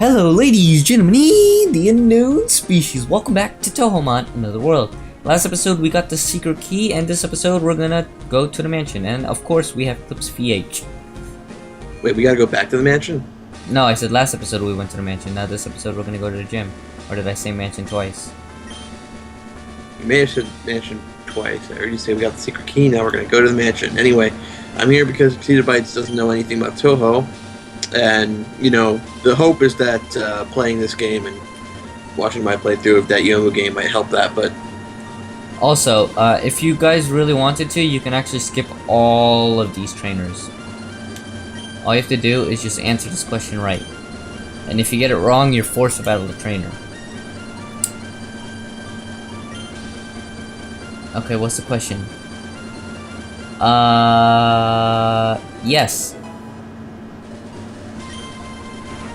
Hello ladies, gentlemen, the unknown species. Welcome back to Touhoumon, another world. Last episode we got the secret key, and this episode we're gonna go to the mansion. And of course we have Clips VH. Wait, we gotta go back to the mansion? No, I said last episode we went to the mansion. Now this episode we're gonna go to the gym. Or did I say mansion twice? You may have said mansion twice. I heard you say we got the secret key, now we're gonna go to the mansion. Anyway, I'm here because xHitoBiteZ doesn't know anything about Touhou. And, you know, the hope is that playing this game and watching my playthrough of that Yomu game might help that, but... Also, if you guys really wanted to, you can actually skip all of these trainers. All you have to do is just answer this question right. And if you get it wrong, you're forced to battle the trainer. Okay, what's the question? Yes.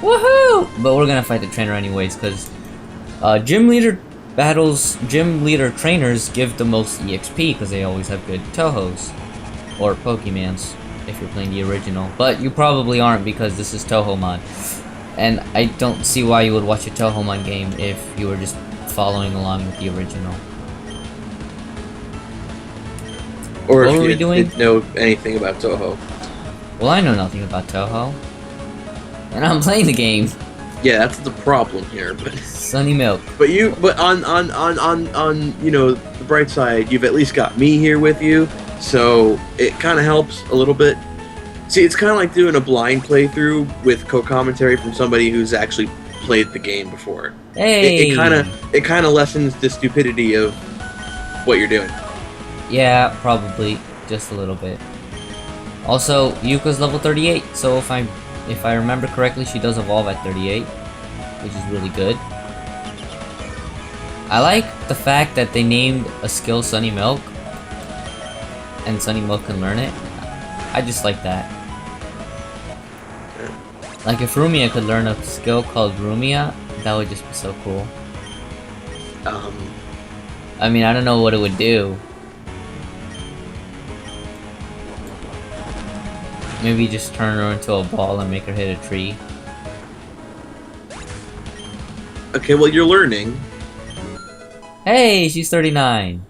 Woohoo! But we're gonna fight the trainer anyways, because gym leader trainers give the most EXP because they always have good Touhous or Pokemans if you're playing the original. But you probably aren't because this is Touhoumon, and I don't see why you would watch a Touhoumon game if you were just following along with the original. Or what if were we you doing? didn't know anything about Touhou. Well, I know nothing about Touhou, and I'm playing the game. Yeah, that's the problem here, but... Sunny Milk. But on you know, the bright side, you've at least got me here with you, so it kind of helps a little bit. See, it's kind of like doing a blind playthrough with co-commentary from somebody who's actually played the game before. Hey! It kind of lessens the stupidity of what you're doing. Yeah, probably. Just a little bit. Also, Yuka's level 38, so if I remember correctly, she does evolve at 38, which is really good. I like the fact that they named a skill Sunny Milk, and Sunny Milk can learn it. I just like that. Like if Rumia could learn a skill called Rumia, that would just be so cool. I mean, I don't know what it would do. Maybe just turn her into a ball and make her hit a tree. Okay, well, you're learning. Hey, she's 39.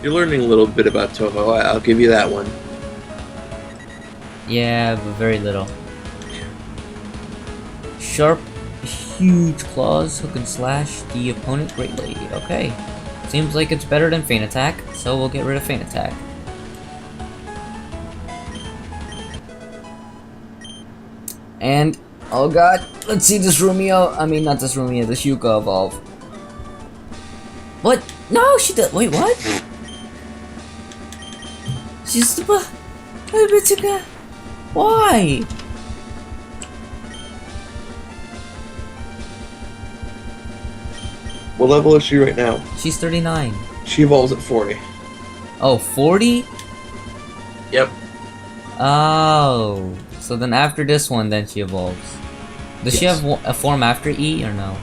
You're learning a little bit about Touhou. I'll give you that one. Yeah, but very little. Sharp, huge claws who can slash the opponent greatly. Okay. Seems like it's better than Feint Attack, so we'll get rid of Feint Attack. And, oh god, let's see this Rumia, I mean not this Rumia, this Yuka evolve. What? No, she did. Wait, what? She's the why? What level is she right now? She's 39. She evolves at 40. Oh, 40? Yep. Oh, so then after this one, then she evolves. Does she have a form after E or no?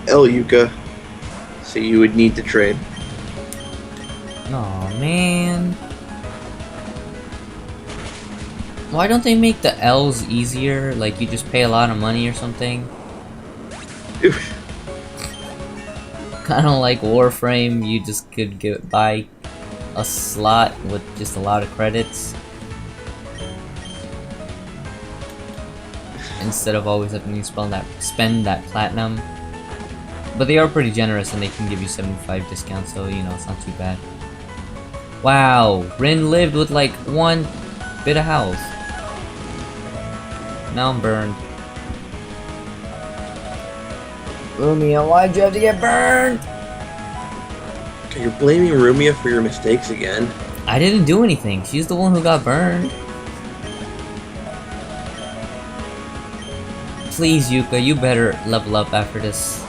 L Yuka. So you would need to trade. Aw, man. Why don't they make the L's easier? Like you just pay a lot of money or something? Kind of like Warframe, you just could buy a slot with just a lot of credits instead of always having to spend that platinum. But they are pretty generous and they can give you 75 discounts, so you know it's not too bad. Wow, Rin lived with like 1 bit of health. Now I'm burned. Rumia, why'd you have to get burned? Okay, you're blaming Rumia for your mistakes again. I didn't do anything. She's the one who got burned. Please, Yuka, you better level up after this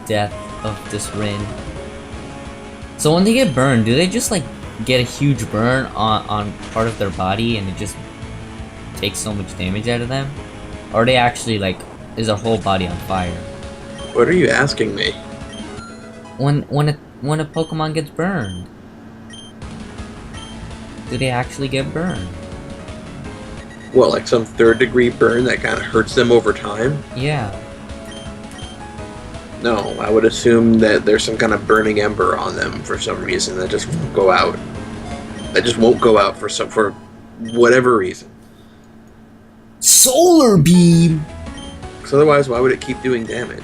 death of this Rin. So when they get burned, do they just like get a huge burn on part of their body and it just takes so much damage out of them? Or they actually like, is their whole body on fire? What are you asking me? When a Pokemon gets burned, do they actually get burned? What, like some third-degree burn that kind of hurts them over time? Yeah. No, I would assume that there's some kind of burning ember on them for some reason that just won't go out. That just won't go out for whatever reason. Solar beam! Because otherwise, why would it keep doing damage?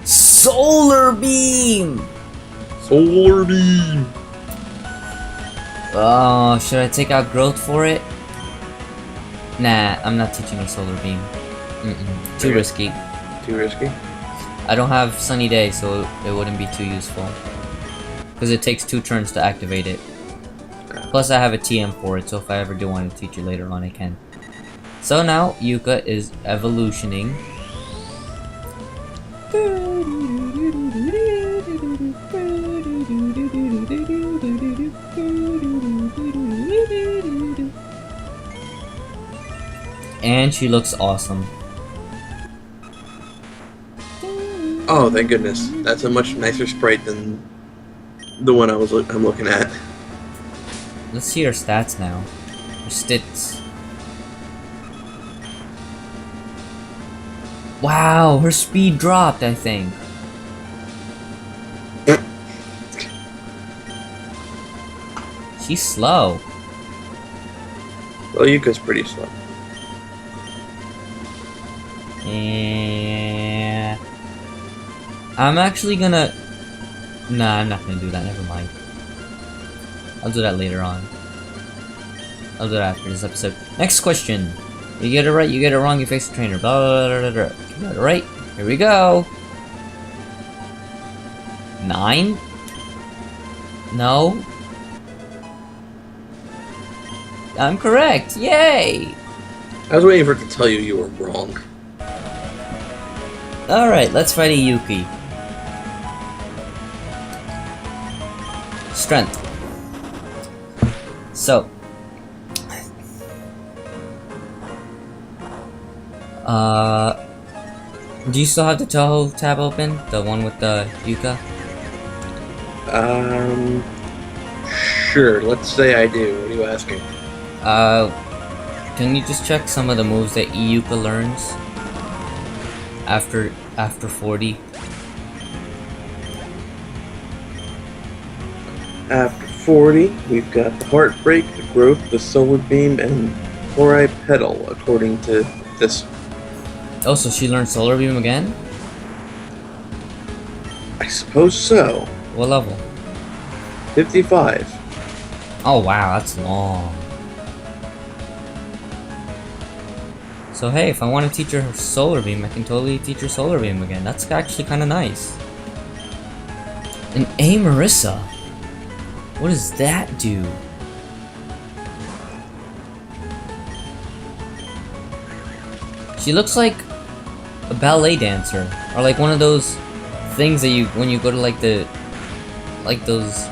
Solar beam! Solar beam! Oh, should I take out growth for it? Nah, I'm not teaching her solar beam. Too Okay. risky. Too risky? I don't have sunny day, so it wouldn't be too useful. Because it takes 2 turns to activate it. Plus I have a TM for it, so if I ever do want to teach it later on, I can. So now, Yuka is evolutioning. And she looks awesome. Oh, thank goodness. That's a much nicer sprite than the one I'm looking at. Let's see her stats now. Her stats. Wow, her speed dropped, I think. She's slow. Well, Yuka's pretty slow. Yeah. I'm actually gonna... Nah, I'm not gonna do that, never mind. I'll do that later on. I'll do that after this episode. Next question. You get it right, you get it wrong, you face the trainer. Blah, blah, blah, blah, blah. You got it right. Here we go. 9? No. I'm correct. Yay! I was waiting for it to tell you you were wrong. Alright, let's fight a Yuki. Strength. So. Do you still have the Touhou tab open? The one with the Yuka? Sure, let's say I do. What are you asking? Can you just check some of the moves that Yuka learns? After 40? After 40, we've got the Heartbreak, the Growth, the Solar Beam, and Chloride Petal, according to this. Oh, so she learned Solar Beam again? I suppose so. What level? 55. Oh wow, that's long. So hey, if I want to teach her Solar Beam, I can totally teach her Solar Beam again. That's actually kind of nice. And A Marissa? What does that do? She looks like a ballet dancer, or like one of those things that you when you go to like those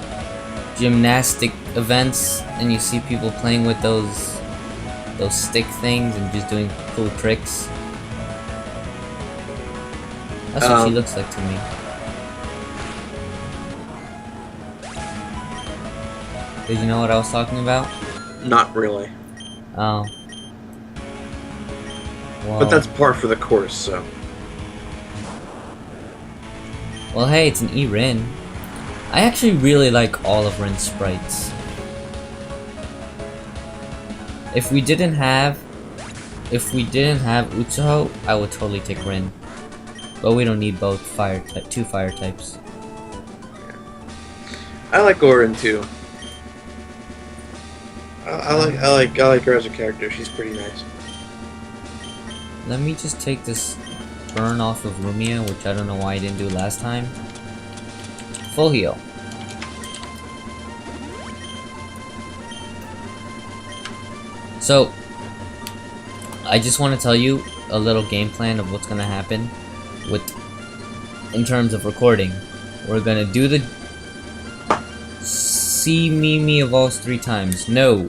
gymnastic events and you see people playing with those stick things and just doing cool tricks. That's what she looks like to me. Did you know what I was talking about? Not really. Oh. Well, But that's par for the course, so. well, hey, it's an E-Rin. I actually really like all of Rin's sprites. If we didn't have Utsuho, I would totally take Rin. But we don't need both two fire types. I like Orin too. I like her as a character. She's pretty nice. Let me just take this burn off of Lumia, which I don't know why I didn't do last time. Full heal. So, I just want to tell you a little game plan of what's gonna happen in terms of recording. We're gonna do the see Mimi evolves 3 times. No.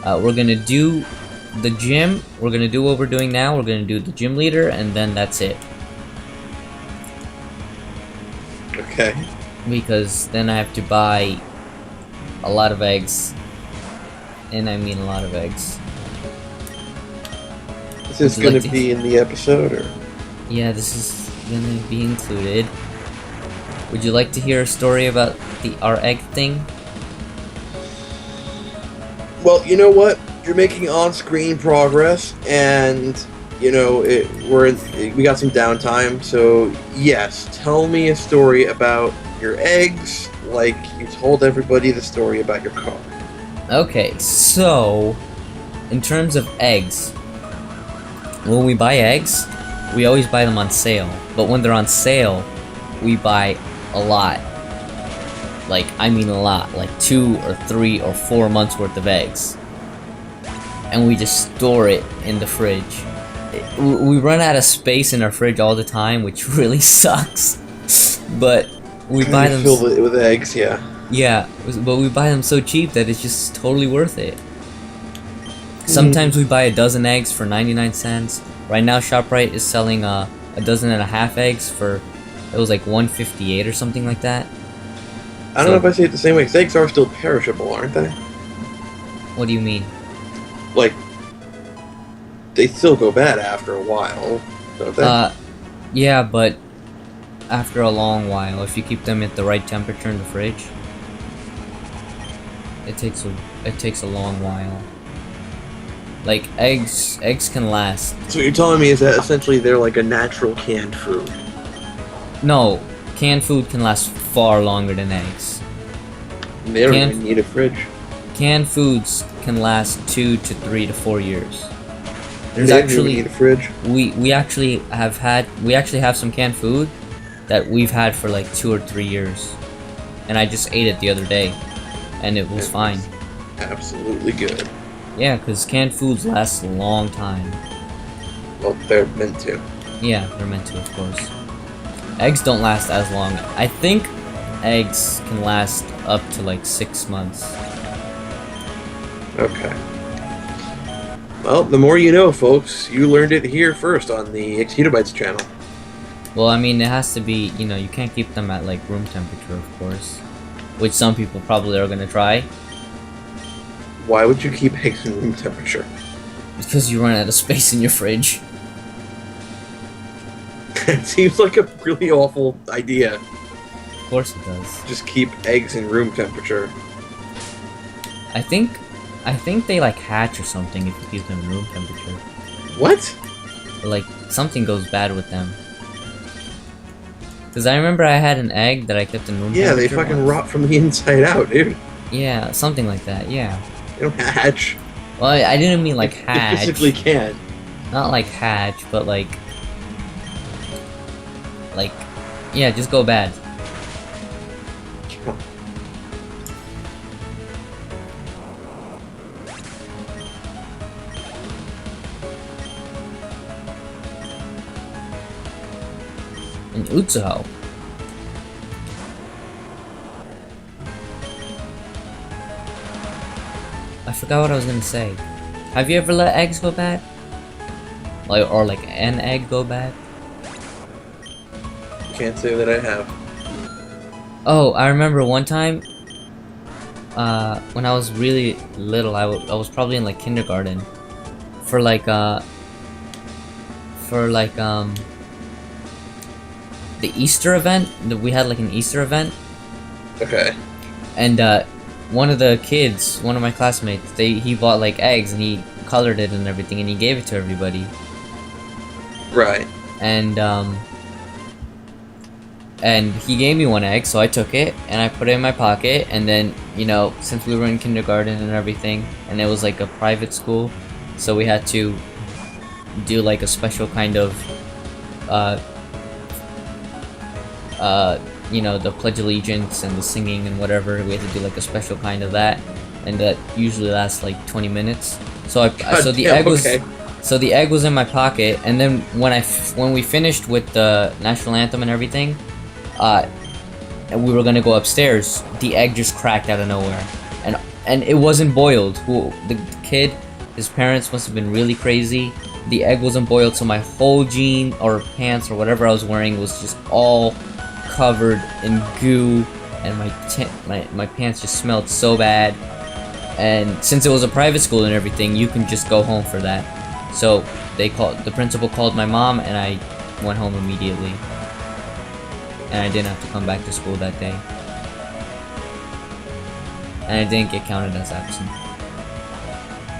We're gonna do the gym. We're gonna do what we're doing now. We're gonna do the gym leader, and then that's it. Okay. Because then I have to buy a lot of eggs. And I mean a lot of eggs. Is this Would you going like to to- be in the episode, or? Yeah, this is gonna be included. Would you like to hear a story about our egg thing? Well, you know what? You're making on-screen progress, and you know we got some downtime. So yes, tell me a story about your eggs, like you told everybody the story about your car. Okay, so in terms of eggs, when we buy eggs, we always buy them on sale. But when they're on sale, we buy a lot. Like, I mean a lot. Like 2 or 3 or 4 months worth of eggs. And we just store it in the fridge. We run out of space in our fridge all the time, which really sucks. But we buy them. Fill it with eggs, yeah. Yeah, but we buy them so cheap that it's just totally worth it. Sometimes we buy a dozen eggs for 99 cents. Right now, ShopRite is selling a dozen and a half eggs for, it was like 158 or something like that. I don't know if I say it the same way, 'cause eggs are still perishable, aren't they? What do you mean? Like, they still go bad after a while, don't they? Yeah, but after a long while, if you keep them at the right temperature in the fridge, it takes a long while. Like eggs can last. So what you're telling me is that essentially they're like a natural canned food. No, canned food can last far longer than eggs. They don't even need a fridge. Canned foods can last 2 to 3 to 4 years. There's They don't actually even need a fridge. we actually have some canned food that we've had for like 2 or 3 years, and I just ate it the other day, and it was fine. Absolutely good. Yeah, because canned foods last a long time. Well, they're meant to. Yeah, they're meant to, of course. Eggs don't last as long. I think eggs can last up to like 6 months. Okay. Well, the more you know, folks. You learned it here first on the xHitoBiteZ channel. Well, I mean, it has to be, you know, you can't keep them at like room temperature, of course. Which some people probably are gonna try. Why would you keep eggs in room temperature? Because you run out of space in your fridge. It seems like a really awful idea. Of course it does. Just keep eggs in room temperature. I think they like hatch or something if you keep them in room temperature. What? Or, like, something goes bad with them. Because I remember I had an egg that I kept in room temperature. Yeah, they fucking once. rot from the inside out, dude. Yeah, something like that, yeah. They don't hatch. Well, I didn't mean like They hatch. physically can't. Not like hatch, but like, yeah, just go bad. In Utsuho. I forgot what I was gonna say. Have you ever let eggs go bad? Like, or like an egg go bad? Can't say that I have. Oh, I remember one time, when I was really little, I was probably in like kindergarten, for like the Easter event. We had like an Easter event, Okay. and one of the kids, one of my classmates, he bought like eggs and he colored it and everything, and he gave it to everybody. Right. And he gave me one egg, so I took it and I put it in my pocket. And then, you know, since we were in kindergarten and everything, and it was like a private school, so we had to do like a special kind of, you know, the Pledge of Allegiance and the singing and whatever. We had to do like a special kind of that, and that usually lasts like 20 minutes. So the egg was in my pocket, and then when we finished with the national anthem and everything, and we were gonna go upstairs, the egg just cracked out of nowhere, and it wasn't boiled. The kid, his parents must have been really crazy. The egg wasn't boiled, so my whole jean or pants or whatever I was wearing was just all covered in goo, and my pants just smelled so bad. And since it was a private school and everything, you can just go home for that. So the principal called my mom, and I went home immediately. And I didn't have to come back to school that day. And I didn't get counted as absent.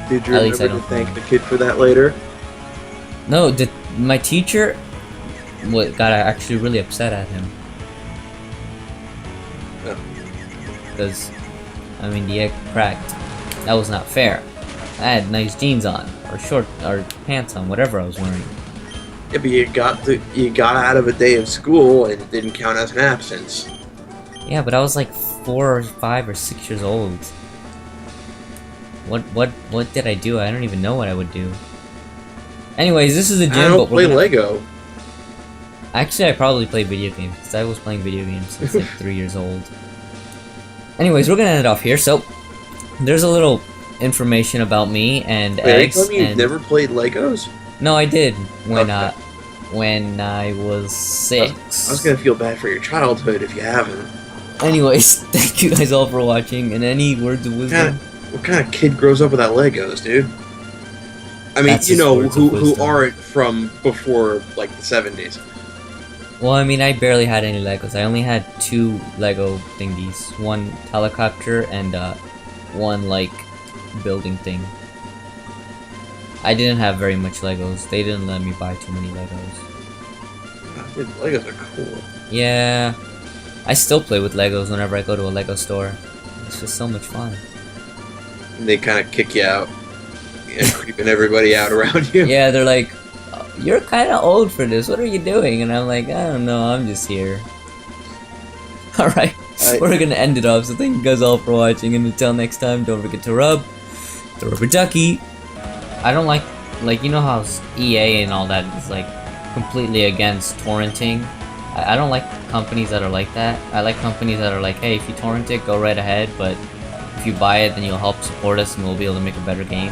Did you At least I remember to don't thank the kid for that later? No, my teacher got actually really upset at him. Oh. Because, I mean, the egg cracked. That was not fair. I had nice jeans on, or pants on, whatever I was wearing. Yeah, but you got out of a day of school and it didn't count as an absence. Yeah, but I was like 4 or 5 or 6 years old. What did I do? I don't even know what I would do. Anyways, this is the gym. I don't play Lego. Actually, I probably play video games, because I was playing video games since like 3 years old. Anyways, we're gonna end it off here. So, there's a little information about me and Wait, eggs. Are you telling me you've never played Legos? No, I did when Okay. when I was 6. I was gonna feel bad for your childhood if you haven't. Anyways, thank you guys all for watching, and any words of wisdom? What kind of kid grows up without Legos, dude? I mean, That's you his know, words of who wisdom. aren't from before, like, the 70s. Well, I mean, I barely had any Legos. I only had 2 Lego thingies. One helicopter and one, like, building thing. I didn't have very much Legos. They didn't let me buy too many Legos. Dude, Legos are cool. Yeah, I still play with Legos whenever I go to a Lego store. It's just so much fun. And they kind of kick you out. Yeah, creeping everybody out around you. Yeah, they're like, "You're kind of old for this. What are you doing?" And I'm like, "I don't know. I'm just here." Alright, we're gonna end it off. So thank you guys all for watching. And until next time, don't forget to rub the rubber ducky. I don't like, you know how EA and all that is like completely against torrenting. I don't like companies that are like that. I like companies that are like, hey, if you torrent it, go right ahead, but if you buy it, then you'll help support us and we'll be able to make a better game.